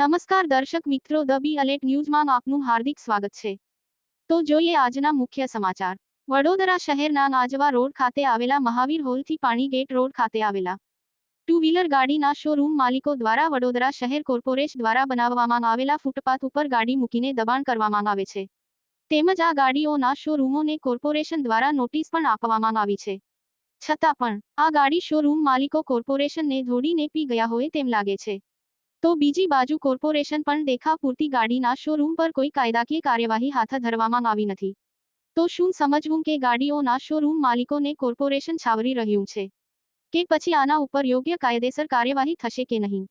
નમસ્કાર દર્શક મિત્રો, ધ બી અલેટ ન્યૂઝમાં આપનું હાર્દિક સ્વાગત છે. તો જોઈએ આજના મુખ્ય સમાચાર. વડોદરા શહેરના આજવા રોડ ખાતે આવેલા મહાવીર હોલથી પાણી ગેટ રોડ ખાતે આવેલા ટુ વ્હીલર ગાડીના શોરૂમ માલિકો દ્વારા વડોદરા શહેર કોર્પોરેશન દ્વારા બનાવવામાં આવેલા ફૂટપાથ ઉપર ગાડી મૂકીને દબાણ કરવામાં આવે છે. તેમજ આ ગાડીઓના શોરૂમોને કોર્પોરેશન દ્વારા નોટિસ પણ આપવામાં આવી છે. છતાં પણ આ ગાડી શોરૂમ માલિકો કોર્પોરેશનને ધોડીને પી ગયા હોય તેમ લાગે છે. તો બીજી બાજુ કોર્પોરેશન પણ દેખાપૂરતી ગાડીના શોરૂમ પર કોઈ કાયદાકીય કાર્યવાહી હાથ ધરવામાં આવી નથી. તો શું સમજવું કે ગાડીઓના શોરૂમ માલિકોને કોર્પોરેશન છાવરી રહ્યું છે કે પછી આના ઉપર યોગ્ય કાયદેસર કાર્યવાહી થશે કે નહીં?